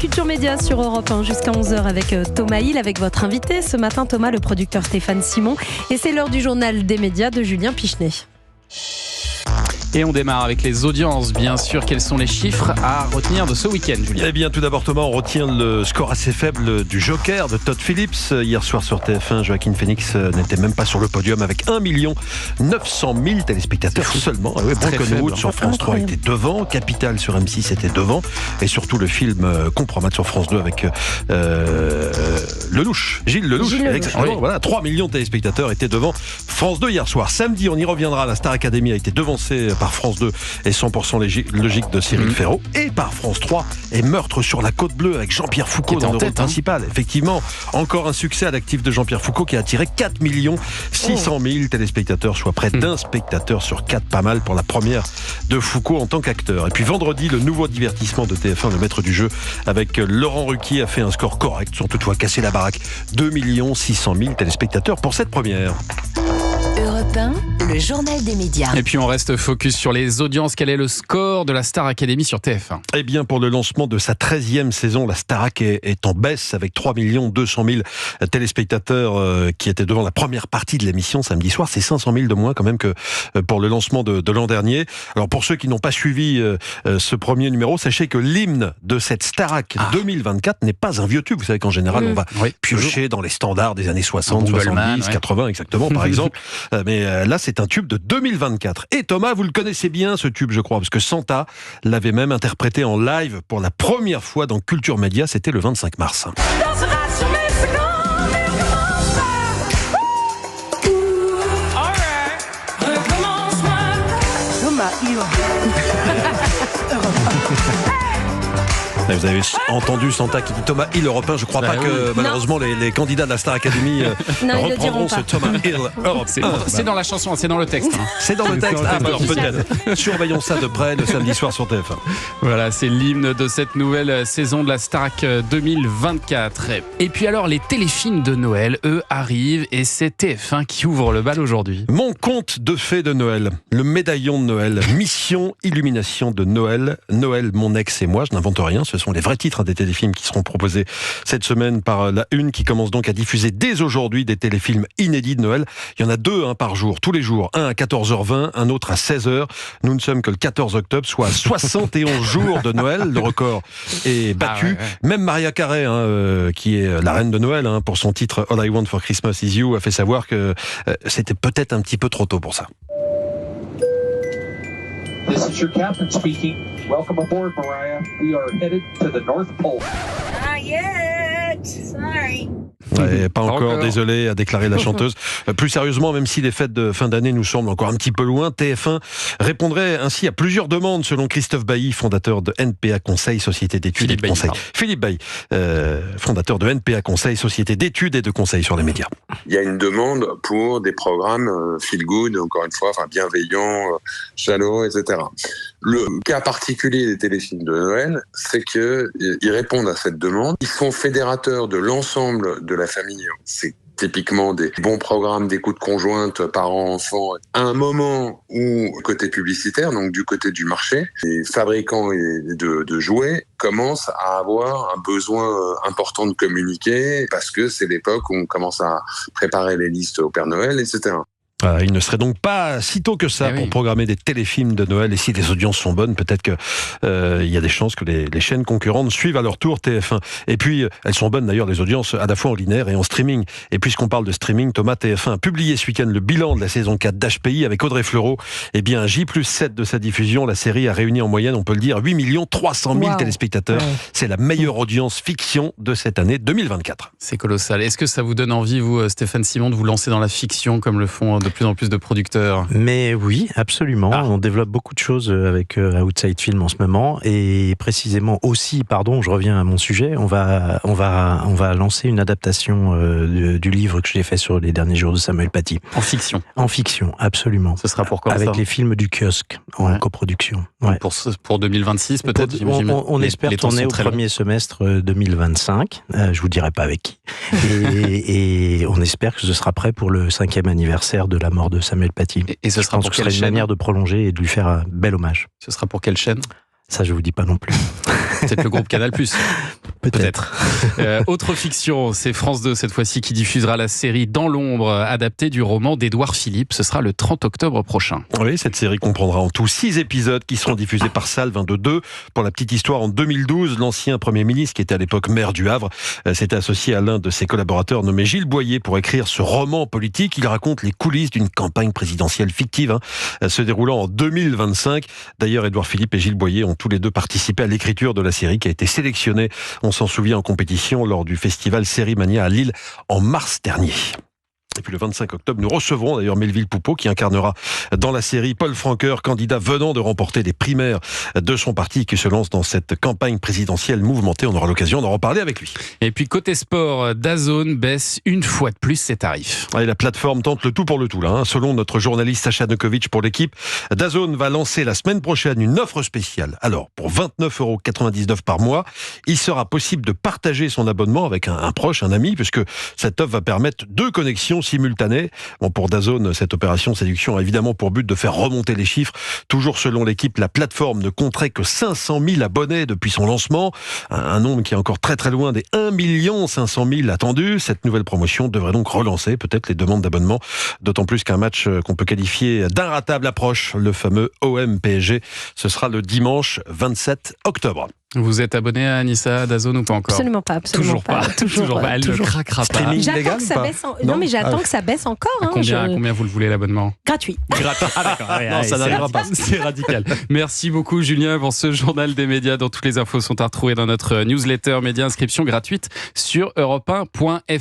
Culture Média sur Europe 1 jusqu'à 11h avec Thomas Hill, avec votre invité. Ce matin, Thomas, le producteur Stéphane Simon. Et c'est l'heure du journal des médias de Julien Pichenet. Et on démarre avec les audiences, bien sûr. Quels sont les chiffres à retenir de ce week-end, Julien ? Eh bien, tout d'abord, Thomas, on retient le score assez faible du Joker de Todd Phillips. Hier soir sur TF1, Joaquin Phoenix n'était même pas sur le podium avec 1 900 000 téléspectateurs seulement. Oui, Broken Wood sur France 3 était devant, Capital sur M6 était devant, et surtout le film Compromat sur France 2 avec Lelouch, Gilles Lelouch. Oui. Voilà, 3 millions de téléspectateurs étaient devant France 2 hier soir. Samedi, on y reviendra, la Star Academy a été devancée par France 2 et 100% logique de Cyril Ferraud, et par France 3 et Meurtre sur la Côte Bleue avec Jean-Pierre Foucault dans le rôle principal. Effectivement, encore un succès à l'actif de Jean-Pierre Foucault qui a attiré 4 600 000 téléspectateurs, soit près d'un spectateur sur 4, pas mal pour la première de Foucault en tant qu'acteur. Et puis vendredi, le nouveau divertissement de TF1, le maître du jeu, avec Laurent Ruquier, a fait un score correct, sans toutefois casser la baraque. 2 600 000 téléspectateurs pour cette première. Europe 1, le journal des médias. Et puis on reste focus sur les audiences. Quel est le score de la Star Academy sur TF1 ? Eh bien, pour le lancement de sa 13e saison, la Starac est en baisse avec 3 200 000 téléspectateurs qui étaient devant la première partie de l'émission samedi soir. C'est 500 000 de moins quand même que pour le lancement de l'an dernier. Alors pour ceux qui n'ont pas suivi ce premier numéro, sachez que l'hymne de cette Starac 2024 n'est pas un vieux tube. Vous savez qu'en général, on va piocher dans les standards des années 60, 70, 80 exactement par exemple. Mais là, c'est un tube de 2024. Et Thomas, vous le connaissez bien, ce tube, je crois, parce que Santa l'avait même interprété en live pour la première fois dans Culture Média. C'était le 25 mars. Vous avez entendu Santa qui dit Thomas Hill Europe 1. Je crois pas que malheureusement les candidats de la Star Academy reprendront ce Thomas Hill Europe 1. C'est dans la chanson, c'est dans le texte. C'est dans le texte. Alors peut-être. Surveillons ça de près le samedi soir sur TF1. Voilà, c'est l'hymne de cette nouvelle saison de la Starac 2024. Et puis alors, les téléfilms de Noël, eux, arrivent et c'est TF1 qui ouvre le bal aujourd'hui. Mon conte de fées de Noël, le médaillon de Noël, mission illumination de Noël, Noël, mon ex et moi, je n'invente rien, ce sont les vrais titres des téléfilms qui seront proposés cette semaine par la Une, qui commence donc à diffuser dès aujourd'hui des téléfilms inédits de Noël. Il y en a 2 par jour, tous les jours, un à 14h20, un autre à 16h. Nous ne sommes que le 14 octobre, soit 71 jours de Noël. Le record est battu. Même Mariah Carey, qui est la reine de Noël, pour son titre All I Want for Christmas Is You, a fait savoir que c'était peut-être un petit peu trop tôt pour ça. This is your captain speaking. Welcome aboard, Mariah. We are headed to the North Pole. Not yet. Sorry. Ouais, pas encore, désolé, a déclaré la chanteuse. Plus sérieusement, même si les fêtes de fin d'année nous semblent encore un petit peu loin, TF1 répondrait ainsi à plusieurs demandes selon Christophe Bailly, fondateur de NPA Conseil, société d'études et de conseil. Philippe Bailly, fondateur de NPA Conseil, société d'études et de conseil sur les médias. Il y a une demande pour des programmes feel good, encore une fois, bienveillants, chaleureux, etc. Le cas particulier des téléfilms de Noël, c'est qu'ils répondent à cette demande. Ils sont fédérateurs de l'ensemble de la famille. C'est typiquement des bons programmes d'écoute conjointe parents-enfants, à un moment où, côté publicitaire, donc du côté du marché, les fabricants de jouets commencent à avoir un besoin important de communiquer, parce que c'est l'époque où on commence à préparer les listes au Père Noël, etc. Il ne serait donc pas si tôt que ça pour programmer des téléfilms de Noël. Et si les audiences sont bonnes, peut-être que il y a des chances que les chaînes concurrentes suivent à leur tour TF1. Et puis, elles sont bonnes d'ailleurs, les audiences, à la fois en linéaire et en streaming. Et puisqu'on parle de streaming, Thomas, TF1 a publié ce week-end le bilan de la saison 4 d'HPI avec Audrey Fleurot. Eh bien, J+7 de sa diffusion, la série a réuni en moyenne, on peut le dire, 8 300 000 téléspectateurs. C'est la meilleure audience fiction de cette année 2024. C'est colossal. Est-ce que ça vous donne envie, vous, Stéphane Simon, de vous lancer dans la fiction comme le font de plus en plus de producteurs? Mais oui, absolument. On développe beaucoup de choses avec Outside Film en ce moment, et précisément aussi, je reviens à mon sujet, on va lancer une adaptation du livre que j'ai fait sur les derniers jours de Samuel Paty. En fiction? En fiction, absolument. Ce sera pour quand, avec les films du kiosque en coproduction. Ouais. Pour 2026 peut-être? On espère tourner au premier semestre 2025. Je vous dirai pas avec qui. Et on espère que ce sera prêt pour le 5e anniversaire de la mort de Samuel Paty. Et ce sera pour quelle chaîne? Une manière de prolonger et de lui faire un bel hommage. Ce sera pour quelle chaîne? Ça, je vous dis pas non plus. Peut-être le groupe Canal+. Peut-être. Autre fiction, c'est France 2 cette fois-ci qui diffusera la série Dans l'ombre, adaptée du roman d'Édouard Philippe. Ce sera le 30 octobre prochain. Oui, cette série comprendra en tout 6 épisodes qui seront diffusés par Salve 2. Pour la petite histoire, en 2012, l'ancien Premier ministre, qui était à l'époque maire du Havre, s'était associé à l'un de ses collaborateurs nommé Gilles Boyer pour écrire ce roman politique. Il raconte les coulisses d'une campagne présidentielle fictive se déroulant en 2025. D'ailleurs, Édouard Philippe et Gilles Boyer ont tous les deux participé à l'écriture de la série qui a été sélectionnée, on s'en souvient, en compétition lors du festival Sérimania à Lille en mars dernier. Et puis le 25 octobre, nous recevrons d'ailleurs Melville Poupeau qui incarnera dans la série Paul Francoeur, candidat venant de remporter les primaires de son parti qui se lance dans cette campagne présidentielle mouvementée. On aura l'occasion d'en reparler avec lui. Et puis côté sport, DAZN baisse une fois de plus ses tarifs. Et la plateforme tente le tout pour le tout. Selon notre journaliste Sacha Nokovic pour l'équipe, DAZN va lancer la semaine prochaine une offre spéciale. Alors, pour 29,99 € par mois, il sera possible de partager son abonnement avec un proche, un ami, puisque cette offre va permettre 2 connexions simultanées. Bon, pour DAZN, cette opération séduction a évidemment pour but de faire remonter les chiffres. Toujours selon l'équipe, la plateforme ne compterait que 500 000 abonnés depuis son lancement. Un nombre qui est encore très très loin des 1 500 000 attendus. Cette nouvelle promotion devrait donc relancer peut-être les demandes d'abonnement. D'autant plus qu'un match qu'on peut qualifier d'inratable approche, le fameux OM-PSG. Ce sera le dimanche 27 octobre. Vous êtes abonné à Anissa, DAZN ou pas encore? Absolument pas. Toujours pas. Elle ne craquera pas. J'attends que ça baisse. Non, mais j'attends que ça baisse encore. Combien vous le voulez l'abonnement? Gratuit. Ah d'accord. Non, ça n'arrivera pas. C'est radical. Merci beaucoup Julien pour ce journal des médias dont toutes les infos sont à retrouver dans notre newsletter média, inscription gratuite sur europe1.fr.